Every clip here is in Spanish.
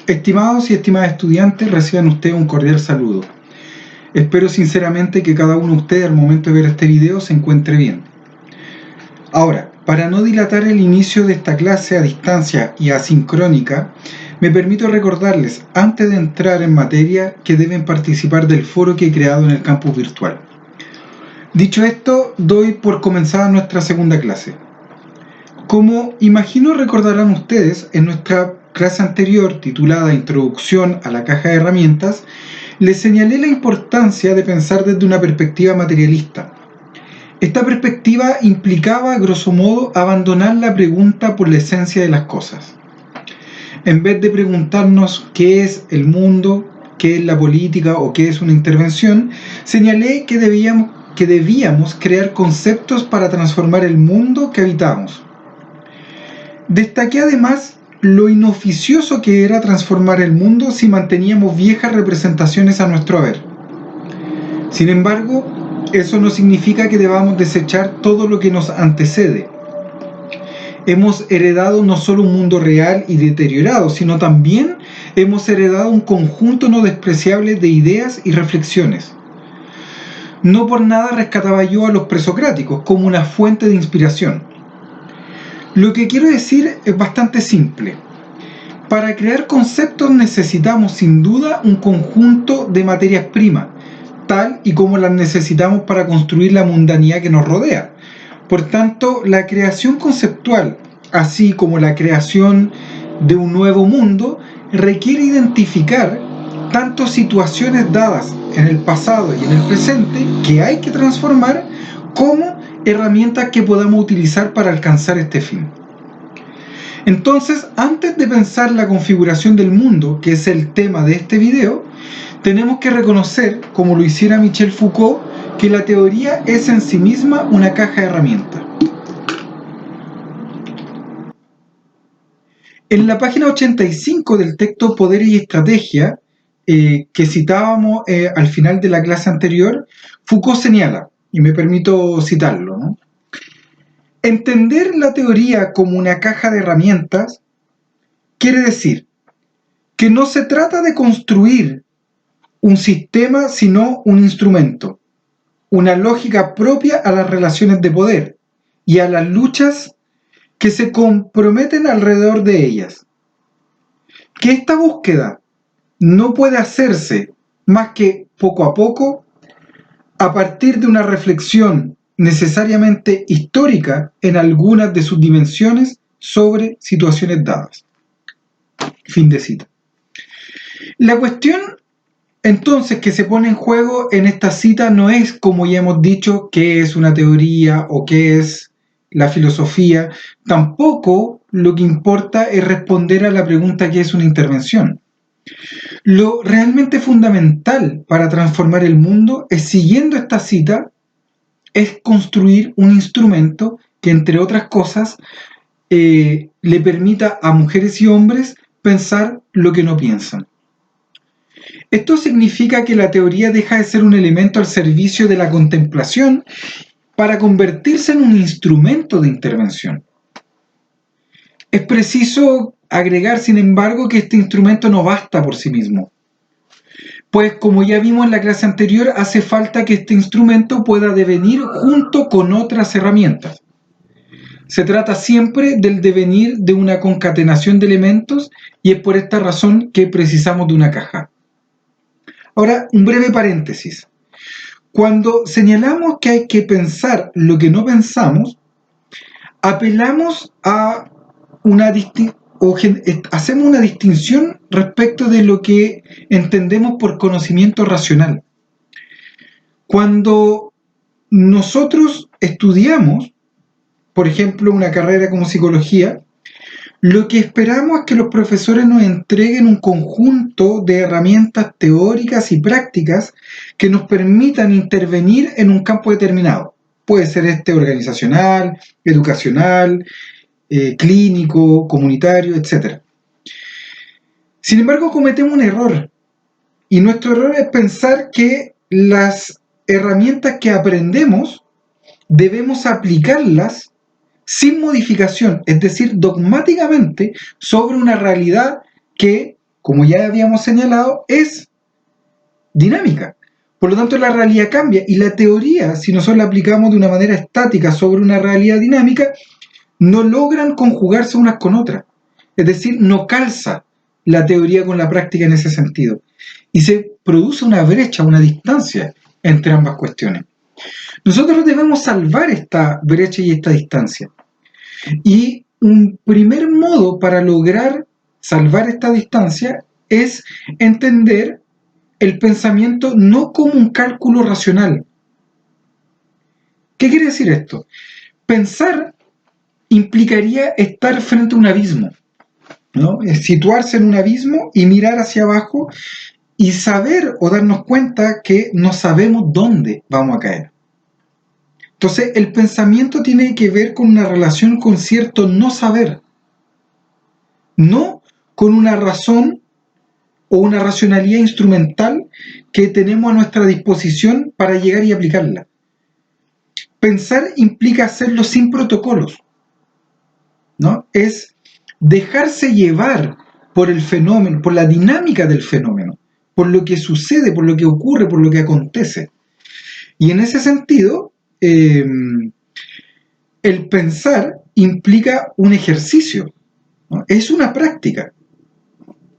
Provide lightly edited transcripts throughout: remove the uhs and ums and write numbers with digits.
Estimados y estimadas estudiantes, reciban ustedes un cordial saludo. Espero sinceramente que cada uno de ustedes al momento de ver este video se encuentre bien. Ahora, para no dilatar el inicio de esta clase a distancia y asincrónica, me permito recordarles, antes de entrar en materia, que deben participar del foro que he creado en el campus virtual. Dicho esto, doy por comenzada nuestra segunda clase. Como imagino recordarán ustedes, en nuestra clase anterior, titulada Introducción a la caja de herramientas, les señalé la importancia de pensar desde una perspectiva materialista. Esta perspectiva implicaba, a grosso modo, abandonar la pregunta por la esencia de las cosas. En vez de preguntarnos qué es el mundo, qué es la política o qué es una intervención, señalé que debíamos crear conceptos para transformar el mundo que habitamos. Destaqué además lo inoficioso que era transformar el mundo si manteníamos viejas representaciones a nuestro haber. Sin embargo, eso no significa que debamos desechar todo lo que nos antecede. Hemos heredado no solo un mundo real y deteriorado, sino también hemos heredado un conjunto no despreciable de ideas y reflexiones. No por nada rescataba yo a los presocráticos como una fuente de inspiración. Lo que quiero decir es bastante simple. Para crear conceptos necesitamos sin duda un conjunto de materias primas, tal y como las necesitamos para construir la mundanidad que nos rodea. Por tanto, la creación conceptual, así como la creación de un nuevo mundo, requiere identificar tanto situaciones dadas en el pasado y en el presente que hay que transformar, como herramientas que podamos utilizar para alcanzar este fin. Entonces, antes de pensar la configuración del mundo, que es el tema de este video, tenemos que reconocer, como lo hiciera Michel Foucault, que la teoría es en sí misma una caja de herramientas. En la página 85 del texto Poder y Estrategia, que citábamos al final de la clase anterior, Foucault señala, y me permito citarlo, ¿no? Entender la teoría como una caja de herramientas quiere decir que no se trata de construir un sistema, sino un instrumento, una lógica propia a las relaciones de poder y a las luchas que se comprometen alrededor de ellas. Que esta búsqueda no puede hacerse más que poco a poco, a partir de una reflexión necesariamente histórica en algunas de sus dimensiones sobre situaciones dadas. Fin de cita. La cuestión entonces que se pone en juego en esta cita no es, como ya hemos dicho, qué es una teoría o qué es la filosofía. Tampoco lo que importa es responder a la pregunta qué es una intervención. Lo realmente fundamental para transformar el mundo es, siguiendo esta cita, es construir un instrumento que, entre otras cosas, le permita a mujeres y hombres pensar lo que no piensan. Esto significa que la teoría deja de ser un elemento al servicio de la contemplación para convertirse en un instrumento de intervención. Es preciso agregar, sin embargo, que este instrumento no basta por sí mismo. Pues, como ya vimos en la clase anterior, hace falta que este instrumento pueda devenir junto con otras herramientas. Se trata siempre del devenir de una concatenación de elementos y es por esta razón que precisamos de una caja. Ahora, un breve paréntesis. Cuando señalamos que hay que pensar lo que no pensamos, apelamos a hacemos una distinción respecto de lo que entendemos por conocimiento racional. Cuando nosotros estudiamos, por ejemplo, una carrera como psicología, lo que esperamos es que los profesores nos entreguen un conjunto de herramientas teóricas y prácticas que nos permitan intervenir en un campo determinado. Puede ser organizacional, educacional, clínico, comunitario, etc. Sin embargo, cometemos un error. Y nuestro error es pensar que las herramientas que aprendemos debemos aplicarlas sin modificación, es decir, dogmáticamente sobre una realidad que como ya habíamos señalado, es dinámica. Por lo tanto, la realidad cambia y la teoría, si nosotros la aplicamos de una manera estática sobre una realidad dinámica, no logran conjugarse unas con otras. Es decir, no calza la teoría con la práctica en ese sentido. Y se produce una brecha, una distancia entre ambas cuestiones. Nosotros debemos salvar esta brecha y esta distancia. Y un primer modo para lograr salvar esta distancia es entender el pensamiento no como un cálculo racional. ¿Qué quiere decir esto? Pensar implicaría estar frente a un abismo, ¿no? Es situarse en un abismo y mirar hacia abajo y saber o darnos cuenta que no sabemos dónde vamos a caer. Entonces, el pensamiento tiene que ver con una relación con cierto no saber, no con una razón o una racionalidad instrumental que tenemos a nuestra disposición para llegar y aplicarla. Pensar implica hacerlo sin protocolos, ¿no? Es dejarse llevar por el fenómeno, por la dinámica del fenómeno, por lo que sucede, por lo que ocurre, por lo que acontece. Y en ese sentido, el pensar implica un ejercicio, ¿no? Es una práctica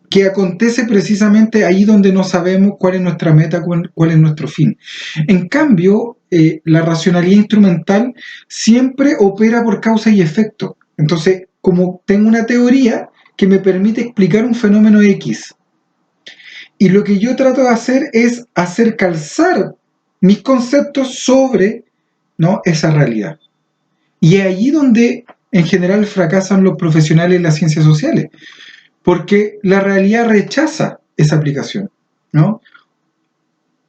que acontece precisamente ahí donde no sabemos cuál es nuestra meta, cuál es nuestro fin. En cambio, la racionalidad instrumental siempre opera por causa y efecto. Entonces, como tengo una teoría que me permite explicar un fenómeno X, y lo que yo trato de hacer es hacer calzar mis conceptos sobre, ¿no?, esa realidad. Y es allí donde en general fracasan los profesionales de las ciencias sociales, porque la realidad rechaza esa aplicación, ¿no?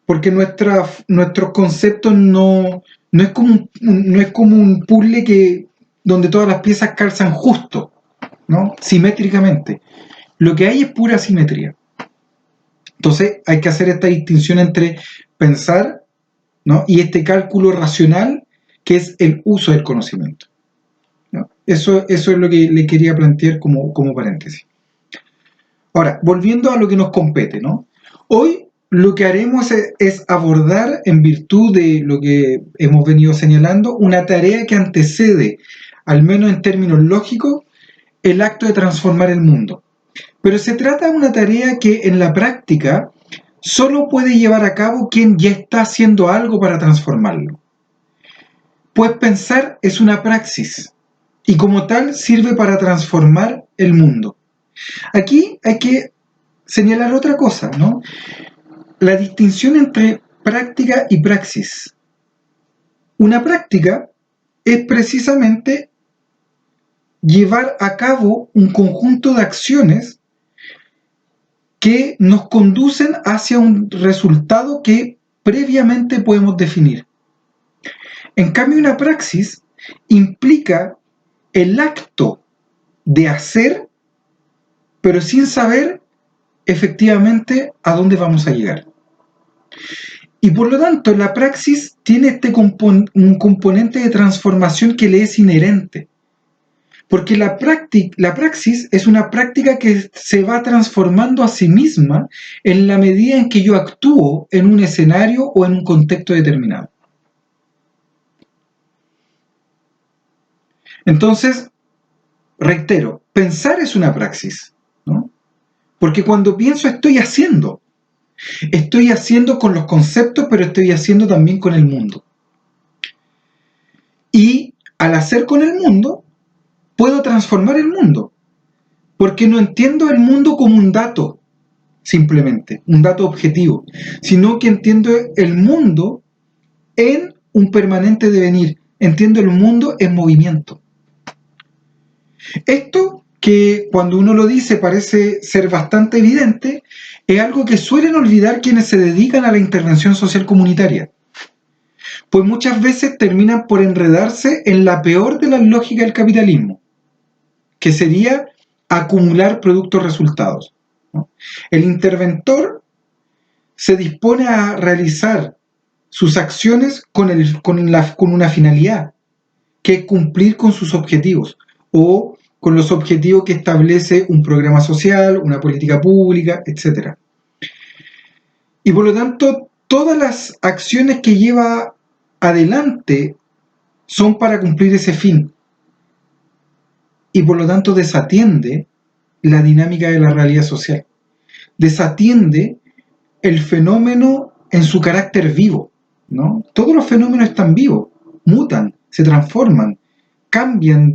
Porque nuestros conceptos no es como un puzzle donde todas las piezas calzan justo, ¿no?, simétricamente. Lo que hay es pura simetría. Entonces hay que hacer esta distinción entre pensar, ¿no?, y este cálculo racional que es el uso del conocimiento, ¿no? Eso es lo que le quería plantear como paréntesis. Ahora, volviendo a lo que nos compete, ¿no? Hoy lo que haremos es abordar, en virtud de lo que hemos venido señalando, una tarea que antecede, al menos en términos lógicos, el acto de transformar el mundo. Pero se trata de una tarea que en la práctica solo puede llevar a cabo quien ya está haciendo algo para transformarlo. Pues pensar es una praxis y como tal sirve para transformar el mundo. Aquí hay que señalar otra cosa, ¿no? La distinción entre práctica y praxis. Una práctica es precisamente llevar a cabo un conjunto de acciones que nos conducen hacia un resultado que previamente podemos definir. En cambio, una praxis implica el acto de hacer, pero sin saber efectivamente a dónde vamos a llegar. Y por lo tanto, la praxis tiene un componente de transformación que le es inherente. Porque la praxis es una práctica que se va transformando a sí misma en la medida en que yo actúo en un escenario o en un contexto determinado. Entonces, reitero, pensar es una praxis, ¿no? Porque cuando pienso estoy haciendo con los conceptos, pero estoy haciendo también con el mundo. Y al hacer con el mundo, puedo transformar el mundo, porque no entiendo el mundo como un dato, simplemente, un dato objetivo, sino que entiendo el mundo en un permanente devenir, entiendo el mundo en movimiento. Esto, que cuando uno lo dice parece ser bastante evidente, es algo que suelen olvidar quienes se dedican a la intervención social comunitaria, pues muchas veces terminan por enredarse en la peor de las lógicas del capitalismo, que sería acumular productos resultados, ¿no? El interventor se dispone a realizar sus acciones con una finalidad, que es cumplir con sus objetivos o con los objetivos que establece un programa social, una política pública, etc. Y por lo tanto, todas las acciones que lleva adelante son para cumplir ese fin. Y por lo tanto desatiende la dinámica de la realidad social. Desatiende el fenómeno en su carácter vivo, ¿no? Todos los fenómenos están vivos, mutan, se transforman, cambian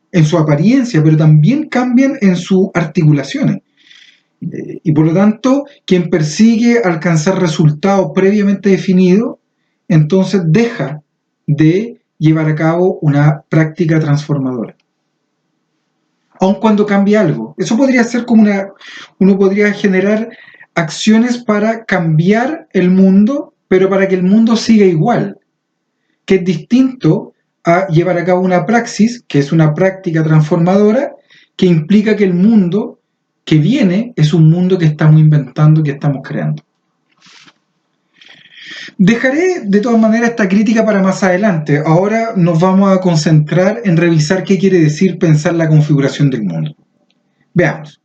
en su apariencia, pero también cambian en sus articulaciones. Y por lo tanto, quien persigue alcanzar resultados previamente definidos, entonces deja de llevar a cabo una práctica transformadora. Aun cuando cambie algo. Eso podría ser como uno podría generar acciones para cambiar el mundo, pero para que el mundo siga igual, que es distinto a llevar a cabo una praxis, que es una práctica transformadora, que implica que el mundo que viene es un mundo que estamos inventando, que estamos creando. Dejaré de todas maneras esta crítica para más adelante. Ahora nos vamos a concentrar en revisar qué quiere decir pensar la configuración del mundo. Veamos.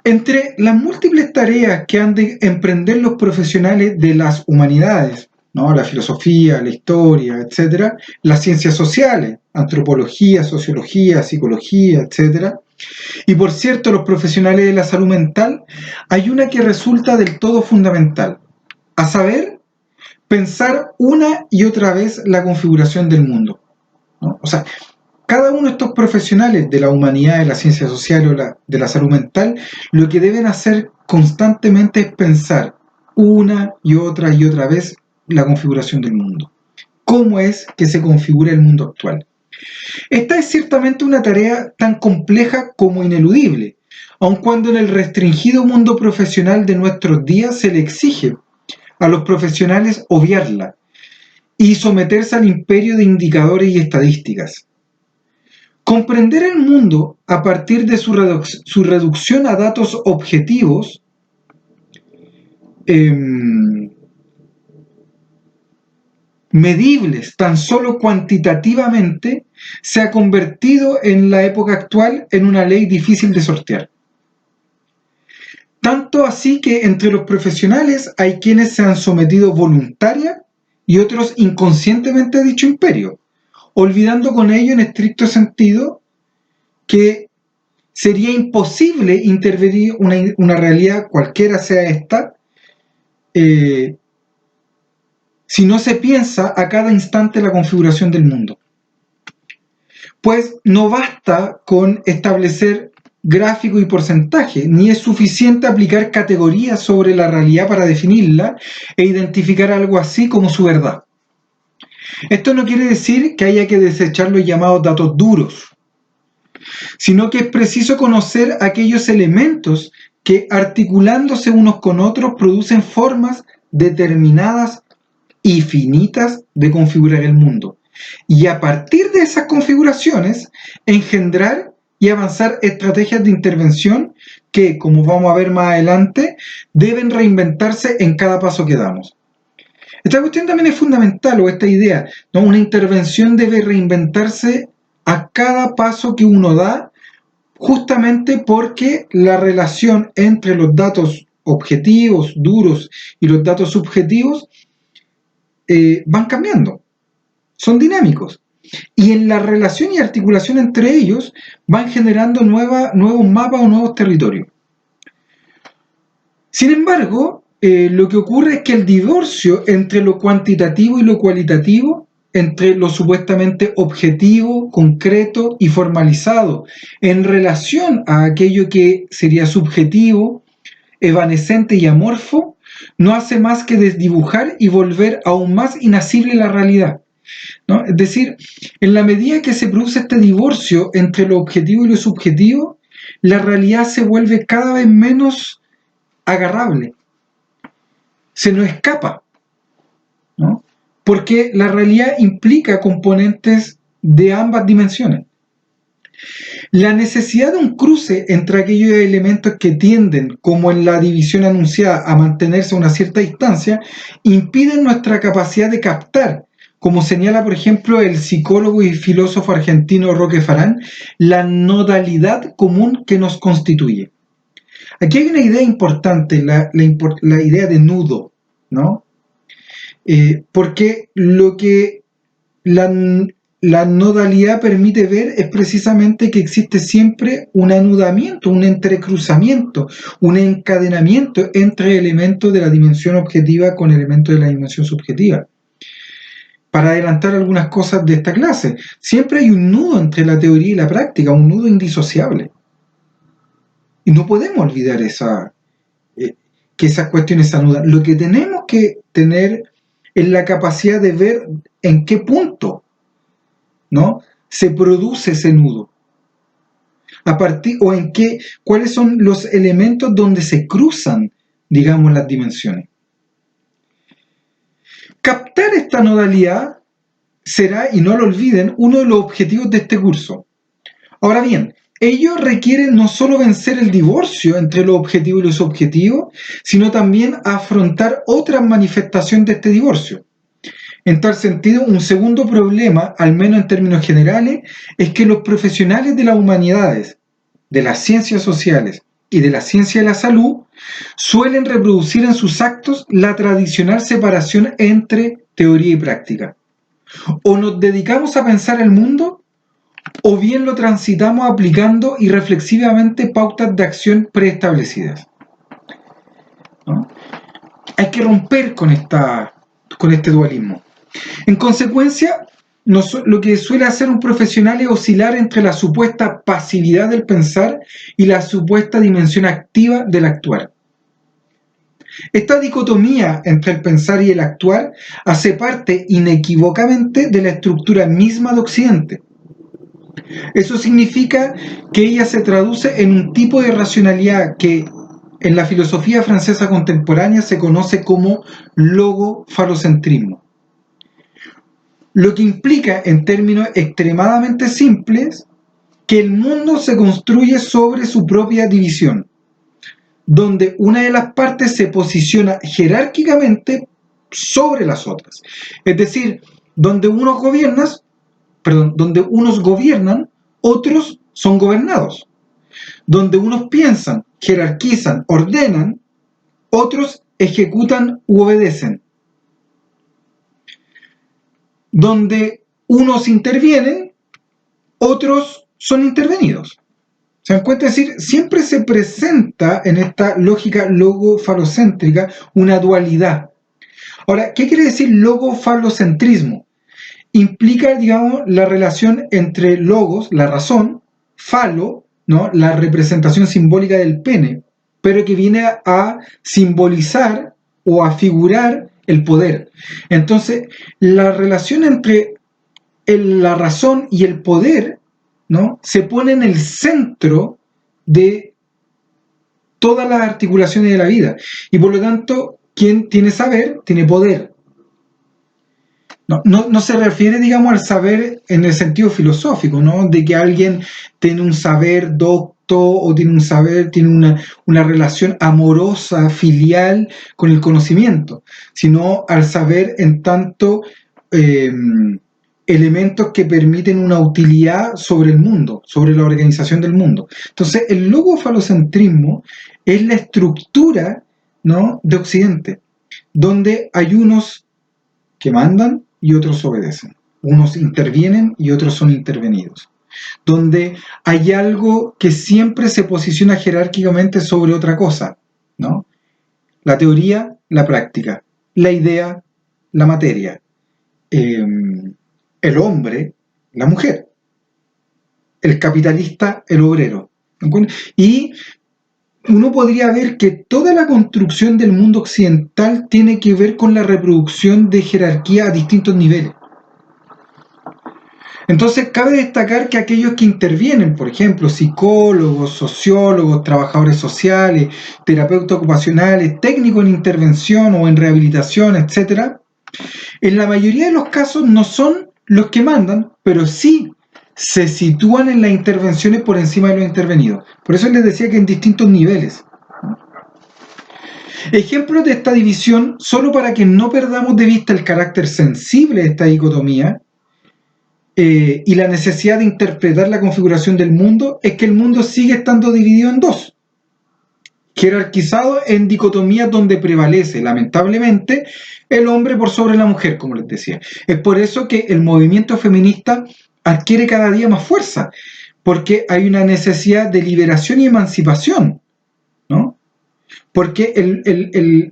Entre las múltiples tareas que han de emprender los profesionales de las humanidades, ¿no? La filosofía, la historia, etc., las ciencias sociales, antropología, sociología, psicología, etc., y por cierto, los profesionales de la salud mental, hay una que resulta del todo fundamental, a saber, pensar una y otra vez la configuración del mundo, ¿no? O sea, cada uno de estos profesionales de la humanidad, de la ciencia social o de la salud mental, lo que deben hacer constantemente es pensar una y otra vez la configuración del mundo. ¿Cómo es que se configura el mundo actual? Esta es ciertamente una tarea tan compleja como ineludible, aun cuando en el restringido mundo profesional de nuestros días se le exige a los profesionales obviarla y someterse al imperio de indicadores y estadísticas. Comprender el mundo a partir de su reducción a datos objetivos medibles tan solo cuantitativamente se ha convertido en la época actual en una ley difícil de sortear. Tanto así que entre los profesionales hay quienes se han sometido voluntaria y otros inconscientemente a dicho imperio, olvidando con ello en estricto sentido que sería imposible intervenir una realidad, cualquiera sea esta, si no se piensa a cada instante la configuración del mundo. Pues no basta con establecer gráfico y porcentaje, ni es suficiente aplicar categorías sobre la realidad para definirla e identificar algo así como su verdad. Esto no quiere decir que haya que desechar los llamados datos duros, sino que es preciso conocer aquellos elementos que, articulándose unos con otros, producen formas determinadas y finitas de configurar el mundo. Y a partir de esas configuraciones, engendrar y avanzar estrategias de intervención que, como vamos a ver más adelante, deben reinventarse en cada paso que damos. Esta cuestión también es fundamental, o esta idea, ¿no? Una intervención debe reinventarse a cada paso que uno da, justamente porque la relación entre los datos objetivos, duros, y los datos subjetivos van cambiando, son dinámicos. Y en la relación y articulación entre ellos van generando nuevos mapas o nuevos territorios. Sin embargo, lo que ocurre es que el divorcio entre lo cuantitativo y lo cualitativo, entre lo supuestamente objetivo, concreto y formalizado, en relación a aquello que sería subjetivo, evanescente y amorfo, no hace más que desdibujar y volver aún más inasible la realidad, ¿no? Es decir, en la medida que se produce este divorcio entre lo objetivo y lo subjetivo, la realidad se vuelve cada vez menos agarrable, se nos escapa, ¿no? Porque la realidad implica componentes de ambas dimensiones. La necesidad de un cruce entre aquellos elementos que tienden, como en la división anunciada, a mantenerse a una cierta distancia, impide nuestra capacidad de captar como señala, por ejemplo, el psicólogo y filósofo argentino Roque Farán, la nodalidad común que nos constituye. Aquí hay una idea importante, la idea de nudo, ¿no? Porque lo que la nodalidad permite ver es precisamente que existe siempre un anudamiento, un entrecruzamiento, un encadenamiento entre elementos de la dimensión objetiva con elementos de la dimensión subjetiva. Para adelantar algunas cosas de esta clase, siempre hay un nudo entre la teoría y la práctica, un nudo indisociable. Y no podemos olvidar que esas cuestiones se anudan. Lo que tenemos que tener es la capacidad de ver en qué punto, ¿no?, se produce ese nudo. Cuáles son los elementos donde se cruzan, digamos, las dimensiones. Captar esta nodalidad será, y no lo olviden, uno de los objetivos de este curso. Ahora bien, ello requiere no solo vencer el divorcio entre lo objetivo y lo subjetivo, sino también afrontar otra manifestación de este divorcio. En tal sentido, un segundo problema, al menos en términos generales, es que los profesionales de las humanidades, de las ciencias sociales y de la ciencia de la salud suelen reproducir en sus actos la tradicional separación entre teoría y práctica. O nos dedicamos a pensar el mundo, o bien lo transitamos aplicando irreflexivamente pautas de acción preestablecidas, ¿no? Hay que romper con este dualismo. En consecuencia, lo que suele hacer un profesional es oscilar entre la supuesta pasividad del pensar y la supuesta dimensión activa del actuar. Esta dicotomía entre el pensar y el actuar hace parte inequívocamente de la estructura misma de Occidente. Eso significa que ella se traduce en un tipo de racionalidad que en la filosofía francesa contemporánea se conoce como logofalocentrismo. Lo que implica, en términos extremadamente simples, que el mundo se construye sobre su propia división, donde una de las partes se posiciona jerárquicamente sobre las otras. Es decir, donde unos gobiernan, otros son gobernados. Donde unos piensan, jerarquizan, ordenan, otros ejecutan u obedecen. Donde unos intervienen, otros son intervenidos. ¿Se dan cuenta? Es decir, siempre se presenta en esta lógica logofalocéntrica una dualidad. Ahora, ¿qué quiere decir logofalocentrismo? Implica, digamos, la relación entre logos, la razón, falo, ¿no?, la representación simbólica del pene, pero que viene a simbolizar o a figurar el poder. Entonces, la relación entre la razón y el poder, ¿no?, se pone en el centro de todas las articulaciones de la vida. Y por lo tanto, quien tiene saber, tiene poder. No se refiere, digamos, al saber en el sentido filosófico, ¿no?, de que alguien tiene un saber docto o tiene una relación amorosa, filial con el conocimiento, sino al saber en tanto elementos que permiten una utilidad sobre el mundo, sobre la organización del mundo. Entonces, el logofalocentrismo es la estructura, ¿no?, de Occidente, donde hay unos que mandan y otros obedecen. Unos intervienen y otros son intervenidos. Donde hay algo que siempre se posiciona jerárquicamente sobre otra cosa, ¿no? La teoría, la práctica. La idea, la materia. El hombre, la mujer. El capitalista, el obrero. Y uno podría ver que toda la construcción del mundo occidental tiene que ver con la reproducción de jerarquía a distintos niveles. Entonces, cabe destacar que aquellos que intervienen, por ejemplo, psicólogos, sociólogos, trabajadores sociales, terapeutas ocupacionales, técnicos en intervención o en rehabilitación, etc., en la mayoría de los casos no son los que mandan, pero sí se sitúan en las intervenciones por encima de los intervenidos. Por eso les decía que en distintos niveles. Ejemplos de esta división, solo para que no perdamos de vista el carácter sensible de esta dicotomía y la necesidad de interpretar la configuración del mundo, es que el mundo sigue estando dividido en dos, jerarquizado en dicotomías donde prevalece, lamentablemente, el hombre por sobre la mujer, como les decía. Es por eso que el movimiento feminista adquiere cada día más fuerza, porque hay una necesidad de liberación y emancipación, ¿no? Porque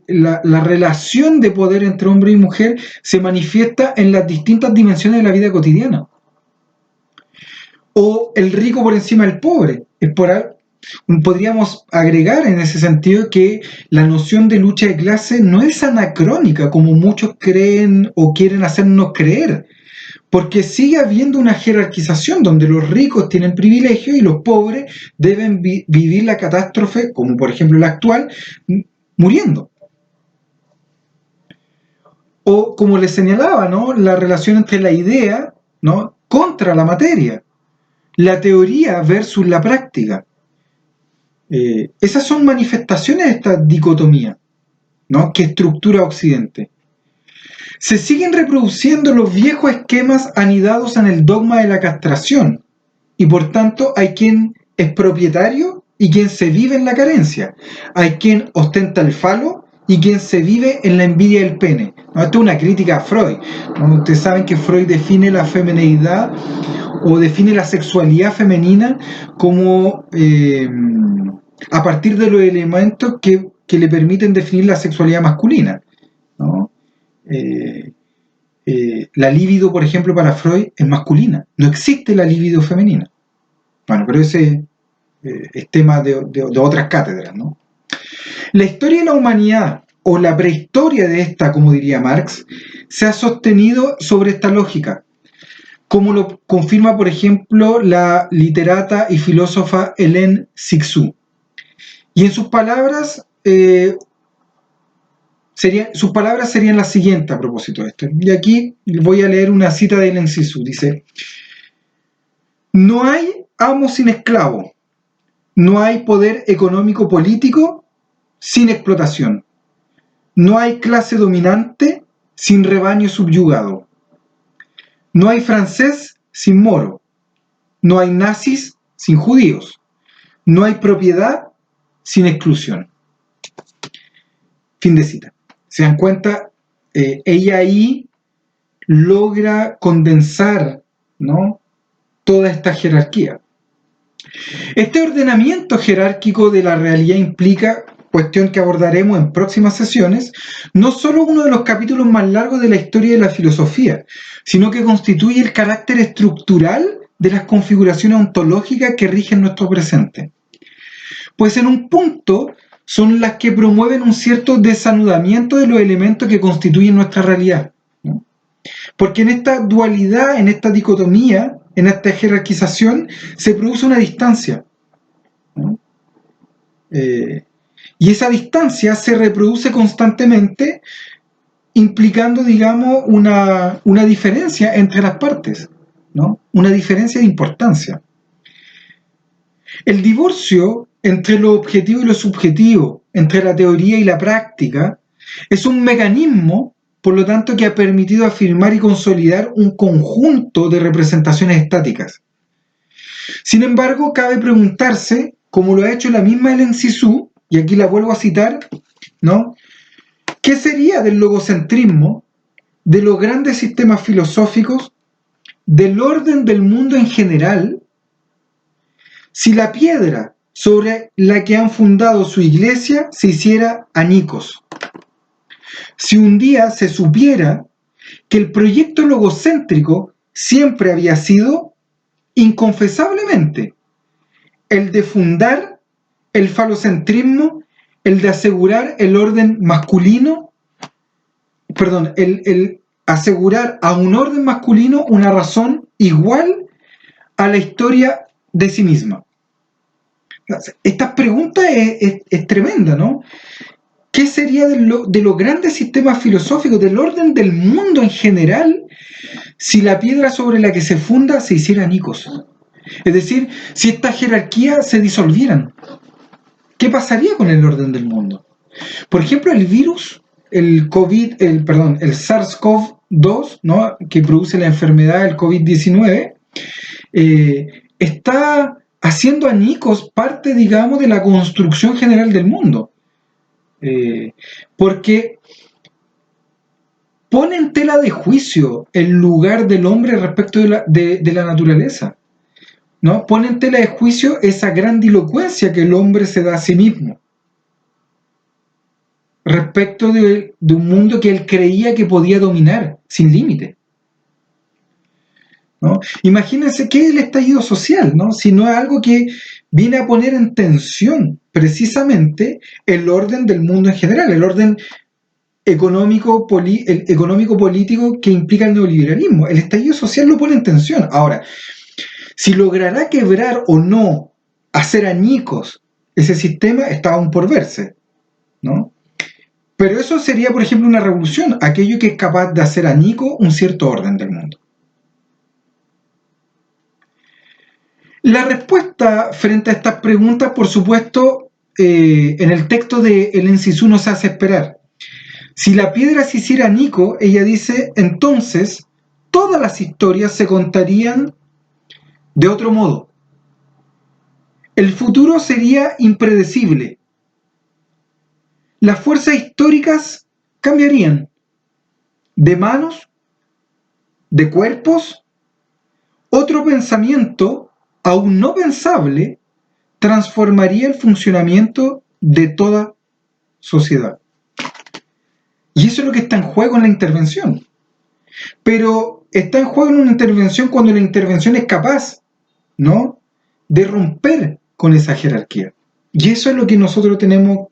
la relación de poder entre hombre y mujer se manifiesta en las distintas dimensiones de la vida cotidiana. O el rico por encima del pobre. Podríamos agregar en ese sentido que la noción de lucha de clase no es anacrónica como muchos creen o quieren hacernos creer, porque sigue habiendo una jerarquización donde los ricos tienen privilegios y los pobres deben vivir la catástrofe, como por ejemplo la actual, muriendo. O como les señalaba, ¿no? La relación entre la idea, ¿no?, contra la materia, la teoría versus la práctica. Esas son manifestaciones de esta dicotomía, ¿no?, que estructura Occidente. Se siguen reproduciendo los viejos esquemas anidados en el dogma de la castración, y por tanto hay quien es propietario y quien se vive en la carencia. Hay quien ostenta el falo y quien se vive en la envidia del pene. ¿No? Esto es una crítica a Freud, ¿no? Ustedes saben que Freud define la femineidad o define la sexualidad femenina como a partir de los elementos que le permiten definir la sexualidad masculina, ¿no? La libido, por ejemplo, para Freud es masculina. No existe la libido femenina. Bueno, pero ese es tema de otras cátedras, ¿no? La historia de la humanidad, o la prehistoria de esta, como diría Marx, se ha sostenido sobre esta lógica, como lo confirma, por ejemplo, la literata y filósofa Hélène Cixous. Y en sus palabras, serían las siguientes a propósito de esto. Y aquí voy a leer una cita de Hélène Cixous. Dice: no hay amo sin esclavo, no hay poder económico político sin explotación, no hay clase dominante sin rebaño subyugado, no hay francés sin moro, no hay nazis sin judíos, no hay propiedad sin exclusión. Fin de cita. ¿Se dan cuenta? Ella ahí logra condensar, ¿no?, toda esta jerarquía. Este ordenamiento jerárquico de la realidad implica, cuestión que abordaremos en próximas sesiones, no solo uno de los capítulos más largos de la historia de la filosofía, sino que constituye el carácter estructural de las configuraciones ontológicas que rigen nuestro presente. Pues en un punto son las que promueven un cierto desanudamiento de los elementos que constituyen nuestra realidad, ¿no? Porque en esta dualidad, en esta dicotomía, en esta jerarquización, se produce una distancia, ¿no? Y esa distancia se reproduce constantemente, implicando, digamos, una diferencia entre las partes, ¿no? Una diferencia de importancia. El divorcio entre lo objetivo y lo subjetivo, entre la teoría y la práctica, es un mecanismo, por lo tanto, que ha permitido afirmar y consolidar un conjunto de representaciones estáticas. Sin embargo, cabe preguntarse, como lo ha hecho la misma Hélène Cixous, y aquí la vuelvo a citar, ¿no?, ¿qué sería del logocentrismo, de los grandes sistemas filosóficos, del orden del mundo en general, si la piedra sobre la que han fundado su iglesia se hiciera añicos? Si un día se supiera que el proyecto logocéntrico siempre había sido, inconfesablemente, el de fundar el falocentrismo, el de asegurar el orden masculino, el asegurar a un orden masculino una razón igual a la historia de sí misma. Esta pregunta es tremenda, ¿no? ¿Qué sería de los grandes sistemas filosóficos, del orden del mundo en general, si la piedra sobre la que se funda se hiciera añicos? Es decir, si estas jerarquías se disolvieran, ¿qué pasaría con el orden del mundo? Por ejemplo, el virus, el SARS-CoV-2, ¿no? Que produce la enfermedad del COVID-19, está haciendo añicos parte, digamos, de la construcción general del mundo. Porque pone en tela de juicio el lugar del hombre respecto de la naturaleza, ¿no? Pone en tela de juicio esa grandilocuencia que el hombre se da a sí mismo respecto de un mundo que él creía que podía dominar sin límite, ¿no? Imagínense qué es el estallido social, ¿no? Si no es algo que viene a poner en tensión precisamente el orden del mundo en general, el orden económico-político que implica el neoliberalismo. El estallido social lo pone en tensión. Ahora, si logrará quebrar o no, hacer añicos ese sistema, está aún por verse, ¿no? Pero eso sería, por ejemplo, una revolución, aquello que es capaz de hacer añico un cierto orden del mundo. La respuesta frente a estas preguntas, por supuesto, en el texto de El Enciso no se hace esperar. Si la piedra se hiciera añico, ella dice, entonces todas las historias se contarían de otro modo. El futuro sería impredecible. Las fuerzas históricas cambiarían de manos, de cuerpos. Otro pensamiento, aún no pensable, transformaría el funcionamiento de toda sociedad. Y eso es lo que está en juego en la intervención. Pero está en juego en una intervención cuando la intervención es capaz, ¿no?, de romper con esa jerarquía. Y eso es lo que nosotros tenemos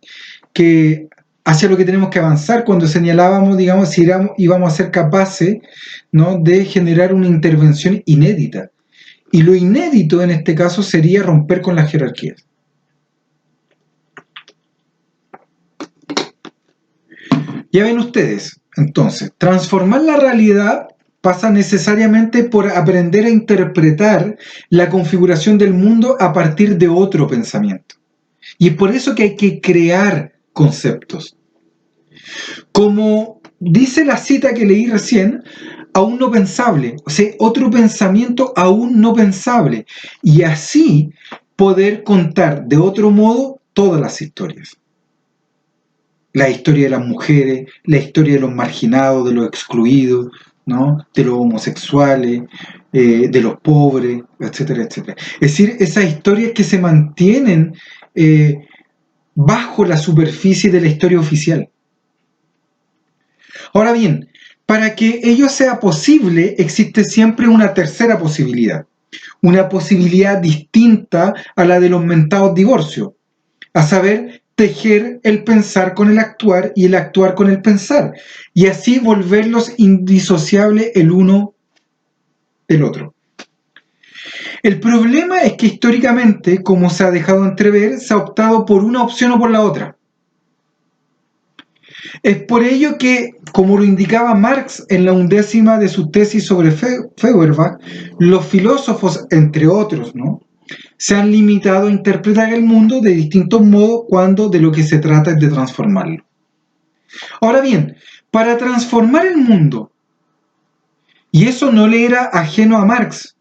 que, hacia lo que tenemos que avanzar cuando señalábamos, digamos, si íbamos a ser capaces, ¿no?, de generar una intervención inédita. Y lo inédito en este caso sería romper con las jerarquías. Ya ven ustedes, entonces, transformar la realidad pasa necesariamente por aprender a interpretar la configuración del mundo a partir de otro pensamiento. Y es por eso que hay que crear conceptos. Como dice la cita que leí recién, aún no pensable, o sea, otro pensamiento aún no pensable. Y así poder contar de otro modo todas las historias. La historia de las mujeres, la historia de los marginados, de los excluidos, ¿no?, de los homosexuales, de los pobres, etcétera, etcétera. Es decir, esas historias que se mantienen bajo la superficie de la historia oficial. Ahora bien, para que ello sea posible, existe siempre una tercera posibilidad, una posibilidad distinta a la de los mentados divorcios, a saber, tejer el pensar con el actuar y el actuar con el pensar, y así volverlos indisociables el uno del otro. El problema es que históricamente, como se ha dejado entrever, se ha optado por una opción o por la otra. Es por ello que, como lo indicaba Marx en la 11ª de su tesis sobre Feuerbach, los filósofos, entre otros, ¿no?, se han limitado a interpretar el mundo de distintos modos cuando de lo que se trata es de transformarlo. Ahora bien, para transformar el mundo, y eso no le era ajeno a Marx,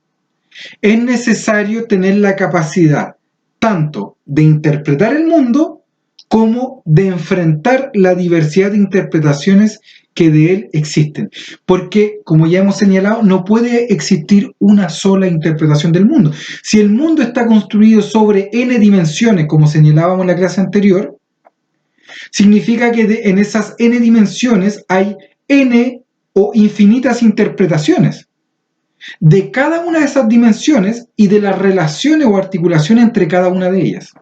es necesario tener la capacidad tanto de interpretar el mundo como de enfrentar la diversidad de interpretaciones que de él existen. Porque, como ya hemos señalado, no puede existir una sola interpretación del mundo. Si el mundo está construido sobre n dimensiones, como señalábamos en la clase anterior, significa que en esas n dimensiones hay n o infinitas interpretaciones de cada una de esas dimensiones y de las relaciones o articulaciones entre cada una de ellas.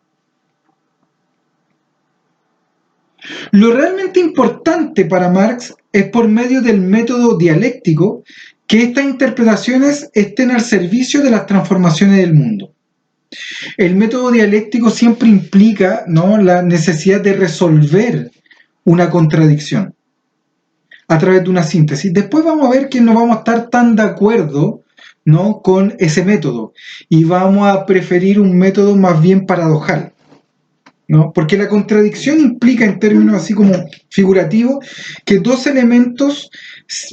Lo realmente importante para Marx es por medio del método dialéctico que estas interpretaciones estén al servicio de las transformaciones del mundo. El método dialéctico siempre implica, ¿no?, la necesidad de resolver una contradicción a través de una síntesis. Después vamos a ver que no vamos a estar tan de acuerdo, ¿no?, con ese método y vamos a preferir un método más bien paradojal, ¿no? Porque la contradicción implica, en términos así como figurativos, que dos elementos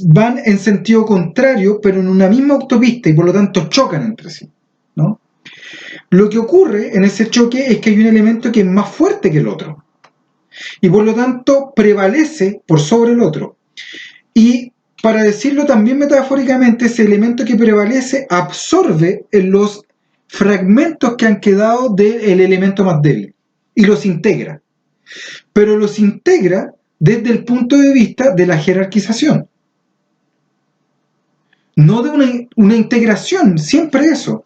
van en sentido contrario, pero en una misma autopista y por lo tanto chocan entre sí, ¿no? Lo que ocurre en ese choque es que hay un elemento que es más fuerte que el otro y por lo tanto prevalece por sobre el otro. Y para decirlo también metafóricamente, ese elemento que prevalece absorbe en los fragmentos que han quedado del elemento más débil y los integra. Pero los integra desde el punto de vista de la jerarquización. No de una integración, siempre eso.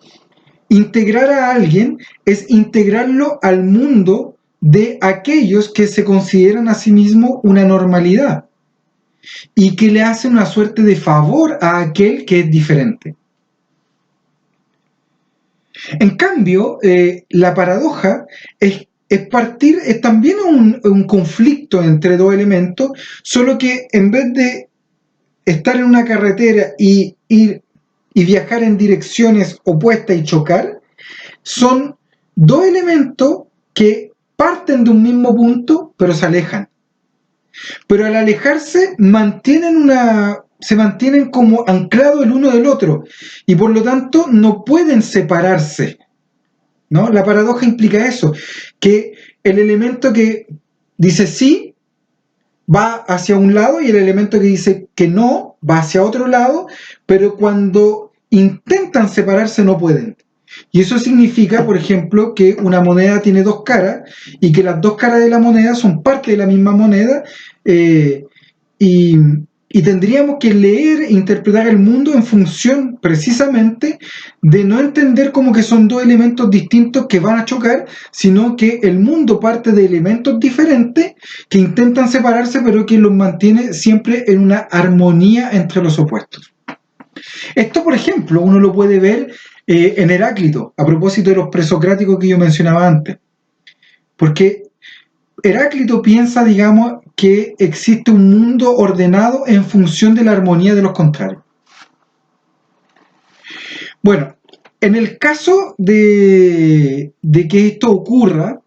Integrar a alguien es integrarlo al mundo de aquellos que se consideran a sí mismos una normalidad y que le hacen una suerte de favor a aquel que es diferente. En cambio, la paradoja es también un conflicto entre dos elementos, solo que en vez de estar en una carretera y ir y viajar en direcciones opuestas y chocar, son dos elementos que parten de un mismo punto, pero se alejan. Pero al alejarse se mantienen como anclados el uno del otro y por lo tanto no pueden separarse, ¿no? La paradoja implica eso, que el elemento que dice sí va hacia un lado y el elemento que dice que no va hacia otro lado, pero cuando intentan separarse no pueden. Y eso significa, por ejemplo, que una moneda tiene dos caras y que las dos caras de la moneda son parte de la misma moneda, y tendríamos que leer e interpretar el mundo en función precisamente de no entender como que son dos elementos distintos que van a chocar, sino que el mundo parte de elementos diferentes que intentan separarse pero que los mantiene siempre en una armonía entre los opuestos. Esto, por ejemplo, uno lo puede ver en Heráclito, a propósito de los presocráticos que yo mencionaba antes. Porque Heráclito piensa, digamos, que existe un mundo ordenado en función de la armonía de los contrarios. Bueno, en el caso de que esto ocurra,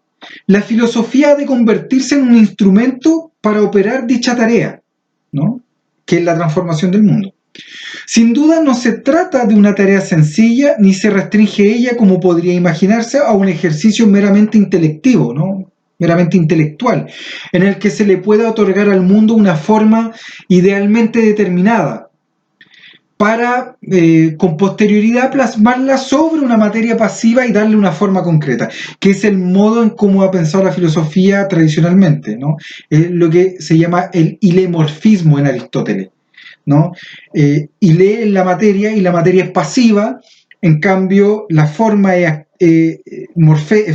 la filosofía ha de convertirse en un instrumento para operar dicha tarea, ¿no? Que es la transformación del mundo. Sin duda no se trata de una tarea sencilla, ni se restringe ella, como podría imaginarse, a un ejercicio meramente intelectivo, ¿no? Meramente intelectual, en el que se le pueda otorgar al mundo una forma idealmente determinada, para con posterioridad plasmarla sobre una materia pasiva y darle una forma concreta, que es el modo en cómo ha pensado la filosofía tradicionalmente, ¿no? Lo que se llama el ilemorfismo en Aristóteles, ¿no? Y lee la materia y la materia es pasiva, en cambio la forma es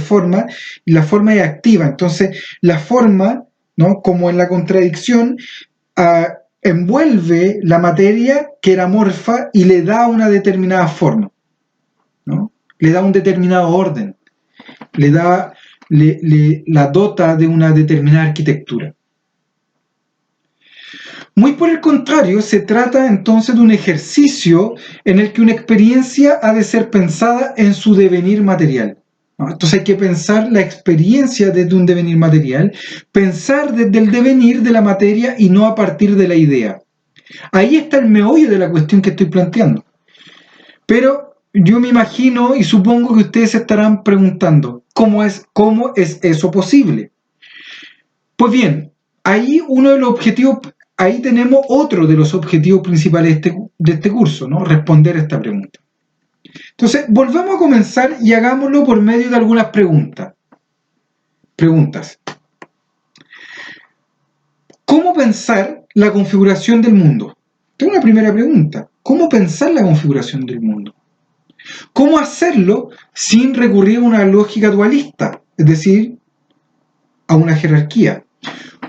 forma y la forma es activa. Entonces la forma, ¿no? Como en la contradicción, envuelve la materia que era morfa y le da una determinada forma, ¿no? Le da un determinado orden, la dota de una determinada arquitectura. Muy por el contrario, se trata entonces de un ejercicio en el que una experiencia ha de ser pensada en su devenir material, ¿no? Entonces hay que pensar la experiencia desde un devenir material, pensar desde el devenir de la materia y no a partir de la idea. Ahí está el meollo de la cuestión que estoy planteando. Pero yo me imagino y supongo que ustedes se estarán preguntando, ¿cómo es eso posible? Pues bien, ahí tenemos otro de los objetivos principales de este curso, ¿no? Responder esta pregunta. Entonces, volvamos a comenzar y hagámoslo por medio de algunas preguntas. ¿Cómo pensar la configuración del mundo? Tengo una primera pregunta. ¿Cómo pensar la configuración del mundo? ¿Cómo hacerlo sin recurrir a una lógica dualista? Es decir, a una jerarquía.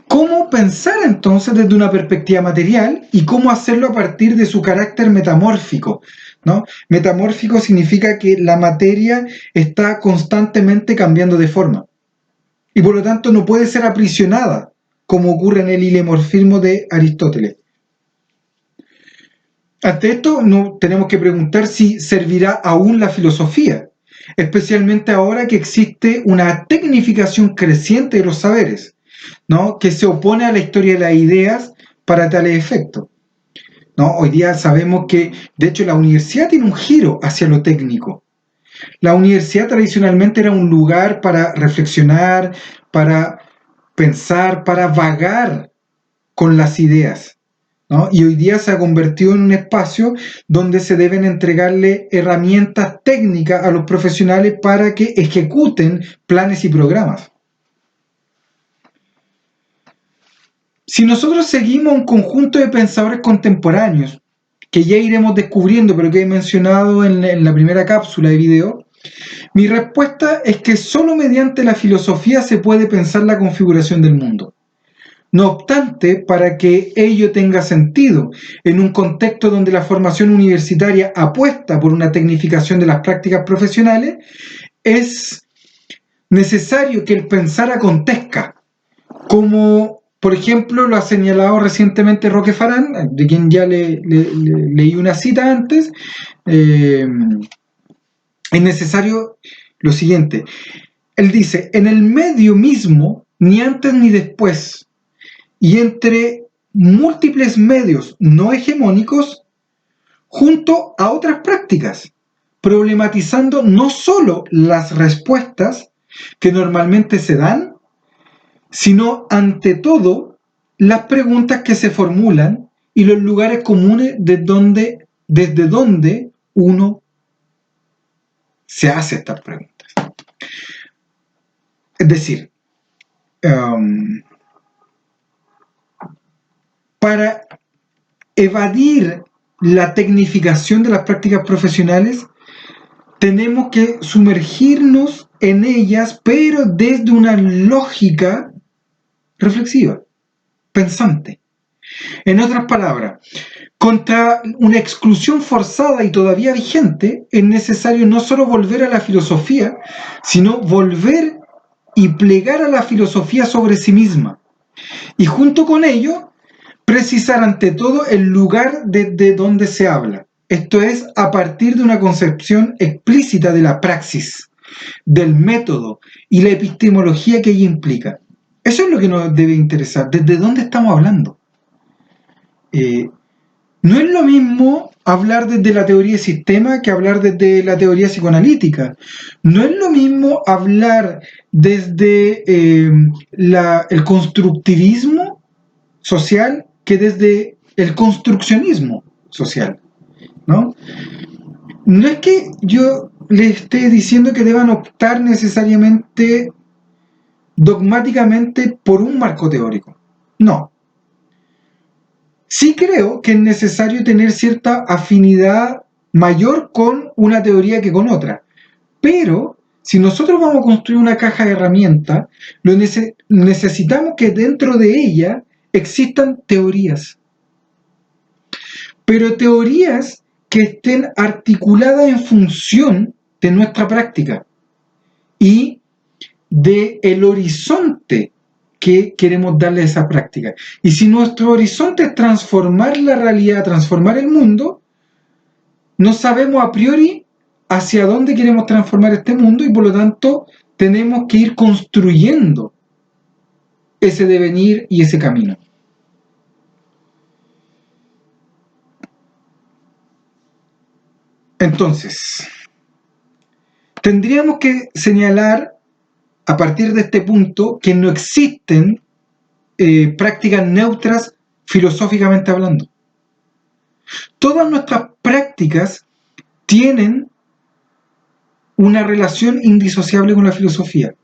¿Cómo pensar entonces desde una perspectiva material y cómo hacerlo a partir de su carácter metamórfico, ¿no? Metamórfico significa que la materia está constantemente cambiando de forma y por lo tanto no puede ser aprisionada, como ocurre en el ilemorfismo de Aristóteles. Ante esto, no tenemos que preguntar si servirá aún la filosofía. especialmente ahora que existe una tecnificación creciente de los saberes, ¿no? Que se opone a la historia de las ideas para tales efectos, ¿no? Hoy día sabemos que, de hecho, la universidad tiene un giro hacia lo técnico. La universidad tradicionalmente era un lugar para reflexionar, para pensar, para vagar con las ideas, ¿no? Y hoy día se ha convertido en un espacio donde se deben entregarle herramientas técnicas a los profesionales para que ejecuten planes y programas. Si nosotros seguimos un conjunto de pensadores contemporáneos, que ya iremos descubriendo, pero que he mencionado en la primera cápsula de video, mi respuesta es que solo mediante la filosofía se puede pensar la configuración del mundo. No obstante, para que ello tenga sentido, en un contexto donde la formación universitaria apuesta por una tecnificación de las prácticas profesionales, es necesario que el pensar acontezca, como por ejemplo lo ha señalado recientemente Roque Farán, de quien ya leí una cita antes. Es necesario lo siguiente. Él dice, en el medio mismo, ni antes ni después, y entre múltiples medios no hegemónicos, junto a otras prácticas, problematizando no solo las respuestas que normalmente se dan, sino ante todo las preguntas que se formulan y los lugares comunes desde donde uno se hace estas preguntas. Es decir, para evadir la tecnificación de las prácticas profesionales, tenemos que sumergirnos en ellas, pero desde una lógica reflexiva, pensante. En otras palabras, contra una exclusión forzada y todavía vigente, es necesario no solo volver a la filosofía, sino volver y plegar a la filosofía sobre sí misma. Y junto con ello, precisar ante todo el lugar desde donde se habla. Esto es, a partir de una concepción explícita de la praxis, del método y la epistemología que ella implica. Eso es lo que nos debe interesar. ¿Desde dónde estamos hablando? No es lo mismo hablar desde la teoría de sistema que hablar desde la teoría psicoanalítica. No es lo mismo hablar desde el constructivismo social que desde el construccionismo social, ¿no? No es que yo le esté diciendo que deban optar necesariamente dogmáticamente por un marco teórico. No. Sí creo que es necesario tener cierta afinidad mayor con una teoría que con otra. Pero si nosotros vamos a construir una caja de herramientas, necesitamos que dentro de ella existan teorías. Pero teorías que estén articuladas en función de nuestra práctica y del horizonte que queremos darle a esa práctica. Y si nuestro horizonte es transformar la realidad, transformar el mundo, no sabemos a priori hacia dónde queremos transformar este mundo y por lo tanto tenemos que ir construyendo ese devenir y ese camino. Entonces, tendríamos que señalar a partir de este punto que no existen prácticas neutras filosóficamente hablando. Todas nuestras prácticas tienen una relación indisociable con la filosofía.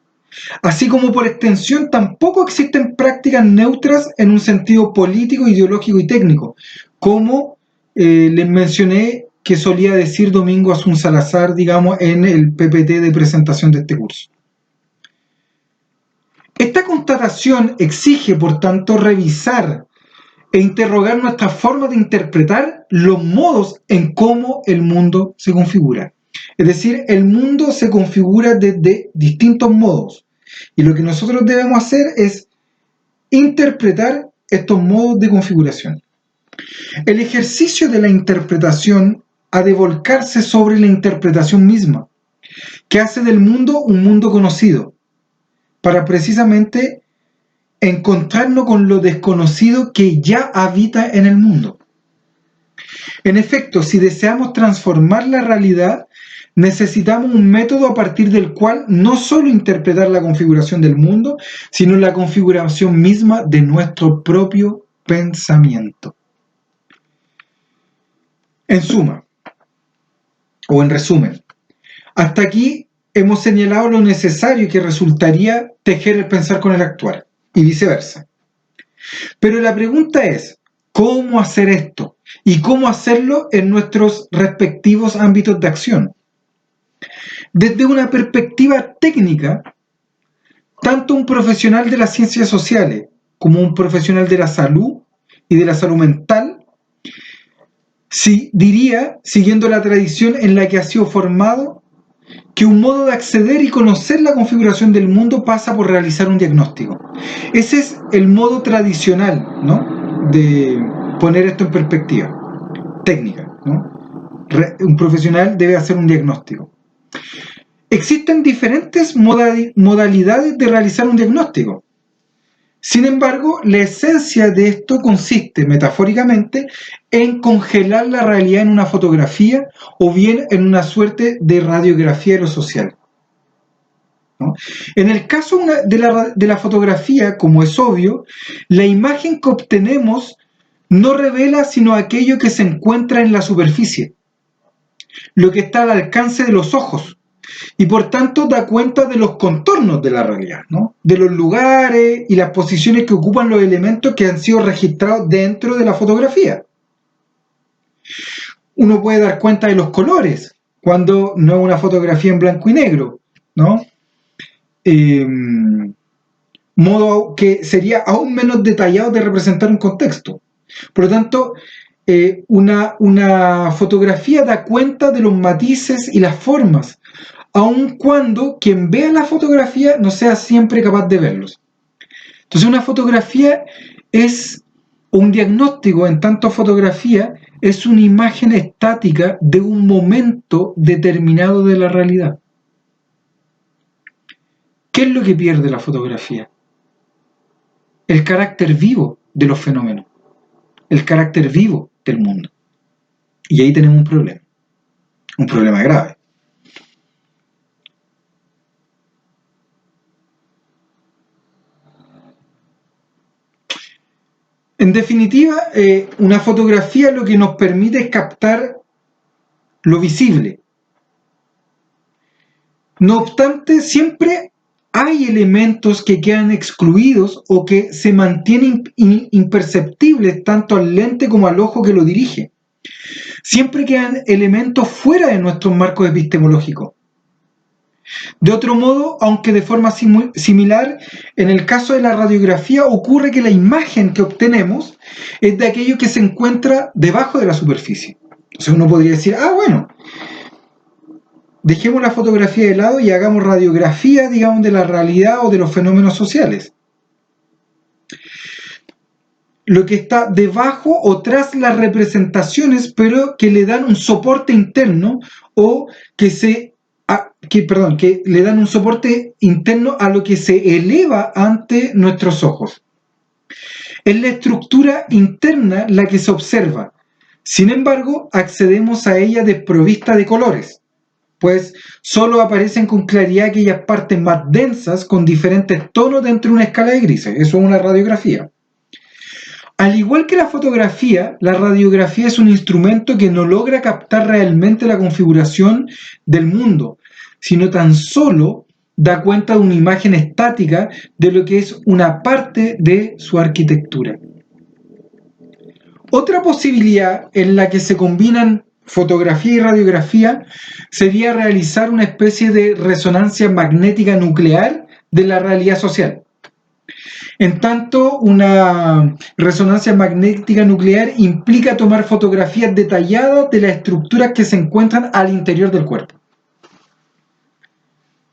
Así como por extensión tampoco existen prácticas neutras en un sentido político, ideológico y técnico, como les mencioné que solía decir Domingo Asun Salazar, digamos, en el PPT de presentación de este curso. Esta constatación exige, por tanto, revisar e interrogar nuestra forma de interpretar los modos en cómo el mundo se configura. Es decir, el mundo se configura desde distintos modos. Y lo que nosotros debemos hacer es interpretar estos modos de configuración. El ejercicio de la interpretación ha de volcarse sobre la interpretación misma. que hace del mundo un mundo conocido, para precisamente encontrarnos con lo desconocido que ya habita en el mundo. En efecto, si deseamos transformar la realidad, necesitamos un método a partir del cual no solo interpretar la configuración del mundo, sino la configuración misma de nuestro propio pensamiento. En suma, o en resumen, hasta aquí hemos señalado lo necesario que resultaría tejer el pensar con el actuar, y viceversa. Pero la pregunta es, ¿cómo hacer esto? ¿Y cómo hacerlo en nuestros respectivos ámbitos de acción? Desde una perspectiva técnica, tanto un profesional de las ciencias sociales como un profesional de la salud y de la salud mental, diría, siguiendo la tradición en la que ha sido formado, que un modo de acceder y conocer la configuración del mundo pasa por realizar un diagnóstico. Ese es el modo tradicional, ¿no?, de poner esto en perspectiva técnica, ¿no? Un profesional debe hacer un diagnóstico. Existen diferentes modalidades de realizar un diagnóstico. Sin embargo, la esencia de esto consiste, metafóricamente, en congelar la realidad en una fotografía o bien en una suerte de radiografía de lo social, ¿no? En el caso de la fotografía, como es obvio, la imagen que obtenemos no revela sino aquello que se encuentra en la superficie, lo que está al alcance de los ojos, y por tanto da cuenta de los contornos de la realidad, ¿no?, de los lugares y las posiciones que ocupan los elementos que han sido registrados dentro de la fotografía. Uno puede dar cuenta de los colores cuando no es una fotografía en blanco y negro, ¿no? Modo que sería aún menos detallado de representar un contexto. Por lo tanto, una fotografía da cuenta de los matices y las formas, aun cuando quien vea la fotografía no sea siempre capaz de verlos. Entonces, una fotografía es un diagnóstico, en tanto fotografía es una imagen estática de un momento determinado de la realidad. ¿Qué es lo que pierde la fotografía? El carácter vivo de los fenómenos, el carácter vivo del mundo. Y ahí tenemos un problema grave. En definitiva, una fotografía lo que nos permite es captar lo visible. No obstante, siempre hay elementos que quedan excluidos o que se mantienen imperceptibles tanto al lente como al ojo que lo dirige. Siempre quedan elementos fuera de nuestros marcos epistemológicos. De otro modo, aunque de forma similar, en el caso de la radiografía ocurre que la imagen que obtenemos es de aquello que se encuentra debajo de la superficie. Entonces uno podría decir, bueno, dejemos la fotografía de lado y hagamos radiografía, digamos, de la realidad o de los fenómenos sociales. Lo que está debajo o tras las representaciones, pero que le dan un soporte interno o que le dan un soporte interno a lo que se eleva ante nuestros ojos. Es la estructura interna la que se observa. Sin embargo, accedemos a ella desprovista de colores, pues solo aparecen con claridad aquellas partes más densas con diferentes tonos dentro de una escala de grises. Eso es una radiografía. Al igual que la fotografía, la radiografía es un instrumento que no logra captar realmente la configuración del mundo, sino tan solo da cuenta de una imagen estática de lo que es una parte de su arquitectura. Otra posibilidad en la que se combinan fotografía y radiografía sería realizar una especie de resonancia magnética nuclear de la realidad social. En tanto, una resonancia magnética nuclear implica tomar fotografías detalladas de las estructuras que se encuentran al interior del cuerpo.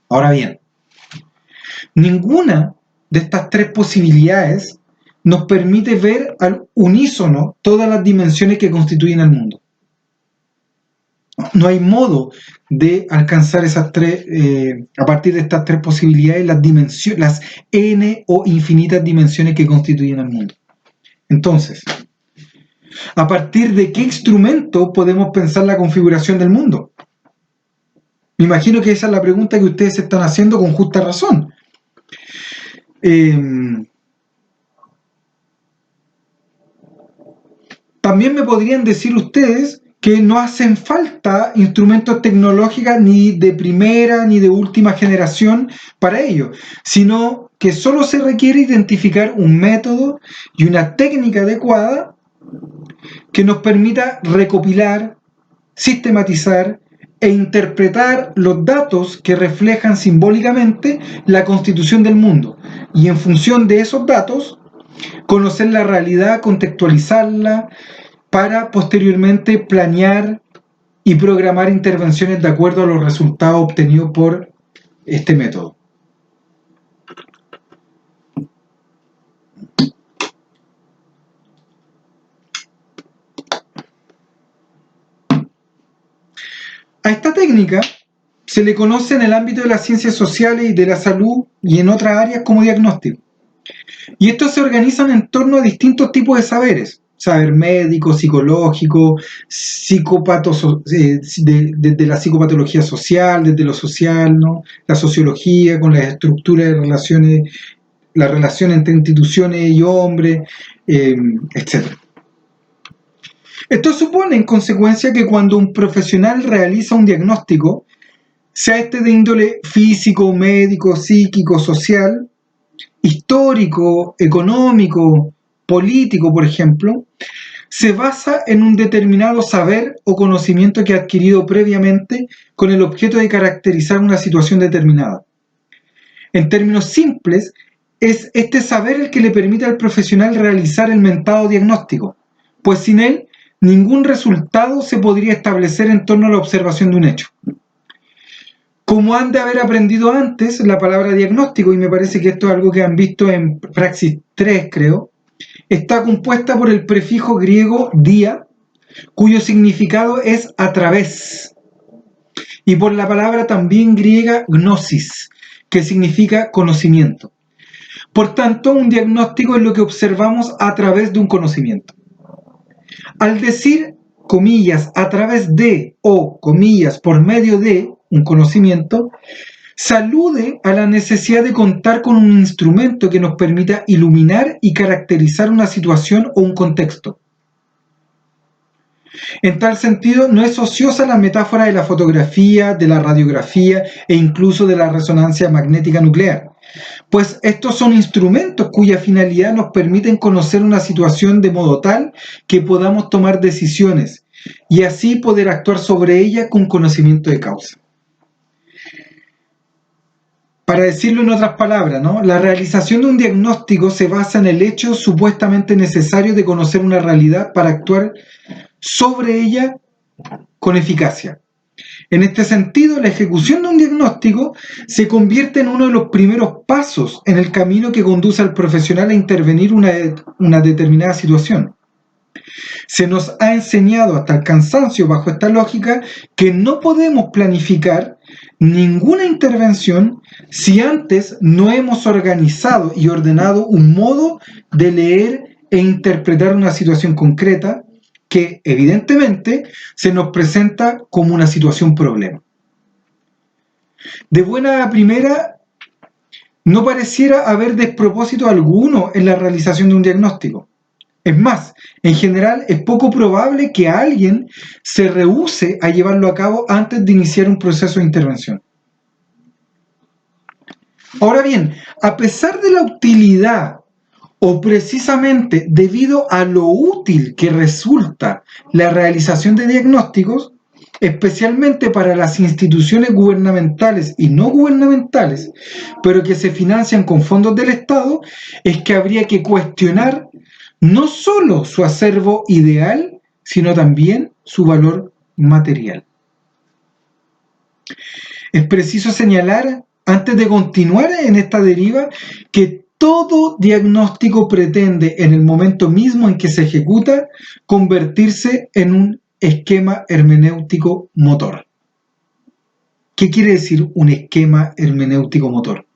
Ahora bien, ninguna de estas tres posibilidades nos permite ver al unísono todas las dimensiones que constituyen el mundo. No hay modo de alcanzar esas tres, a partir de estas tres posibilidades, las n o infinitas dimensiones que constituyen el mundo. Entonces, ¿a partir de qué instrumento podemos pensar la configuración del mundo? Me imagino que esa es la pregunta que ustedes se están haciendo con justa razón. También me podrían decir ustedes que no hacen falta instrumentos tecnológicos ni de primera ni de última generación para ello, sino que solo se requiere identificar un método y una técnica adecuada que nos permita recopilar, sistematizar e interpretar los datos que reflejan simbólicamente la constitución del mundo, y en función de esos datos conocer la realidad, contextualizarla, para posteriormente planear y programar intervenciones de acuerdo a los resultados obtenidos por este método. A esta técnica se le conoce en el ámbito de las ciencias sociales y de la salud y en otras áreas como diagnóstico. Y estos se organizan en torno a distintos tipos de saberes. Saber médico, psicológico, desde la psicopatología social, desde lo social, ¿no? La sociología con las estructuras de relaciones, la relación entre instituciones y hombres, etc. Esto supone en consecuencia que cuando un profesional realiza un diagnóstico, sea este de índole físico, médico, psíquico, social, histórico, económico, político, por ejemplo, se basa en un determinado saber o conocimiento que ha adquirido previamente con el objeto de caracterizar una situación determinada. En términos simples, es este saber el que le permite al profesional realizar el mentado diagnóstico, pues sin él, ningún resultado se podría establecer en torno a la observación de un hecho. Como han de haber aprendido antes, la palabra diagnóstico, y me parece que esto es algo que han visto en Praxis 3, creo, está compuesta por el prefijo griego dia, cuyo significado es a través, y por la palabra también griega gnosis, que significa conocimiento. Por tanto, un diagnóstico es lo que observamos a través de un conocimiento. Al decir, comillas, a través de o, comillas, por medio de un conocimiento, se alude a la necesidad de contar con un instrumento que nos permita iluminar y caracterizar una situación o un contexto. En tal sentido, no es ociosa la metáfora de la fotografía, de la radiografía e incluso de la resonancia magnética nuclear, pues estos son instrumentos cuya finalidad nos permiten conocer una situación de modo tal que podamos tomar decisiones y así poder actuar sobre ella con conocimiento de causa. Para decirlo en otras palabras, ¿no? La realización de un diagnóstico se basa en el hecho supuestamente necesario de conocer una realidad para actuar sobre ella con eficacia. En este sentido, la ejecución de un diagnóstico se convierte en uno de los primeros pasos en el camino que conduce al profesional a intervenir una determinada situación. Se nos ha enseñado hasta el cansancio bajo esta lógica que no podemos planificar ninguna intervención si antes no hemos organizado y ordenado un modo de leer e interpretar una situación concreta que evidentemente se nos presenta como una situación problema. De buena primera, no pareciera haber despropósito alguno en la realización de un diagnóstico. Es más, en general es poco probable que alguien se rehúse a llevarlo a cabo antes de iniciar un proceso de intervención. Ahora bien, a pesar de la utilidad o precisamente debido a lo útil que resulta la realización de diagnósticos, especialmente para las instituciones gubernamentales y no gubernamentales, pero que se financian con fondos del Estado, es que habría que cuestionar no solo su acervo ideal, sino también su valor material. Es preciso señalar, antes de continuar en esta deriva, que todo diagnóstico pretende, en el momento mismo en que se ejecuta, convertirse en un esquema hermenéutico motor. ¿Qué quiere decir un esquema hermenéutico motor?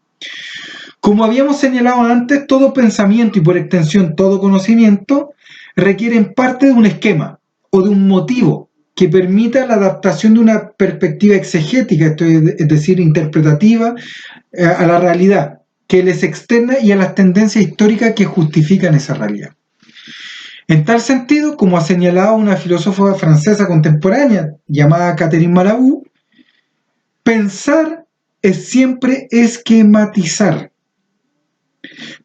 Como habíamos señalado antes, todo pensamiento y por extensión todo conocimiento requieren parte de un esquema o de un motivo que permita la adaptación de una perspectiva exegética, esto es decir, interpretativa, a la realidad, que les externa y a las tendencias históricas que justifican esa realidad. En tal sentido, como ha señalado una filósofa francesa contemporánea llamada Catherine Malabou, pensar es siempre esquematizar,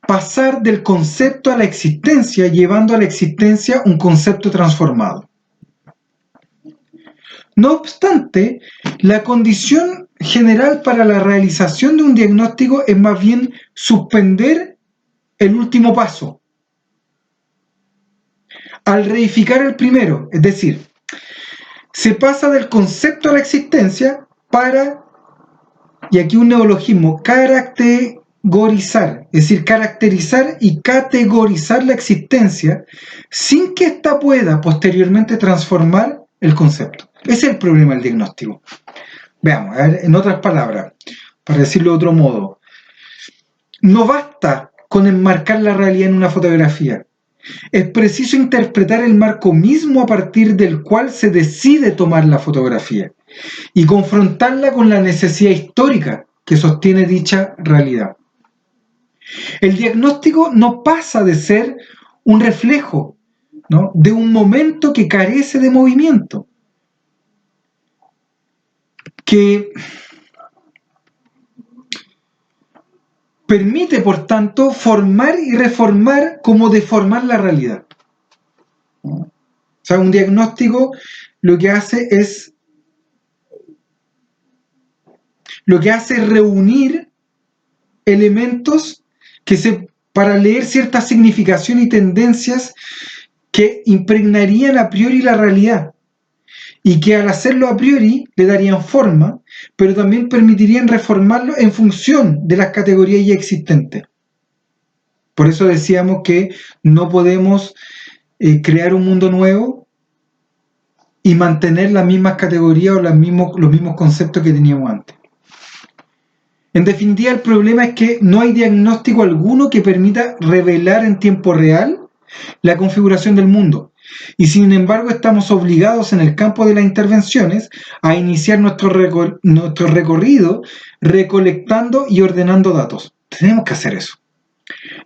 pasar del concepto a la existencia, llevando a la existencia un concepto transformado. No obstante, la condición general para la realización de un diagnóstico es más bien suspender el último paso, al reificar el primero, es decir, se pasa del concepto a la existencia para, y aquí un neologismo, categorizar, es decir, caracterizar y categorizar la existencia sin que ésta pueda posteriormente transformar el concepto. Ese es el problema del diagnóstico. Veamos, a ver, en otras palabras, para decirlo de otro modo, no basta con enmarcar la realidad en una fotografía. Es preciso interpretar el marco mismo a partir del cual se decide tomar la fotografía y confrontarla con la necesidad histórica que sostiene dicha realidad. El diagnóstico no pasa de ser un reflejo, ¿no?, de un momento que carece de movimiento, que permite, por tanto, formar y reformar como deformar la realidad. O sea, un diagnóstico lo que hace es reunir elementos para leer ciertas significaciones y tendencias que impregnarían a priori la realidad y que al hacerlo a priori le darían forma, pero también permitirían reformarlo en función de las categorías ya existentes. Por eso decíamos que no podemos crear un mundo nuevo y mantener las mismas categorías o los mismos conceptos que teníamos antes. En definitiva, el problema es que no hay diagnóstico alguno que permita revelar en tiempo real la configuración del mundo. Y sin embargo, estamos obligados en el campo de las intervenciones a iniciar nuestro recorrido recolectando y ordenando datos. Tenemos que hacer eso.